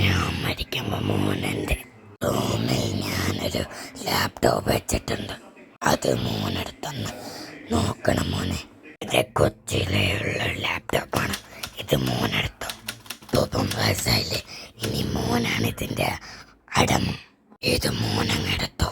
ഞാൻ മരിക്കുമ്പോൾ മോനെൻ്റെ റൂമിൽ ഞാനൊരു ലാപ്ടോപ്പ് വെച്ചിട്ടുണ്ട്. അത് മോനെടുത്തൊന്ന് നോക്കണം മോനെ. ഇത് കൊച്ചിയിലുള്ള ലാപ്ടോപ്പാണ്. ഇത് മോനെടുത്തോ. 9 വയസ്സായില്ലേ, ഇനി മോനാണ് ഇതിൻ്റെ അടമ. ഇത് മോനങ്ങെടുത്തോ.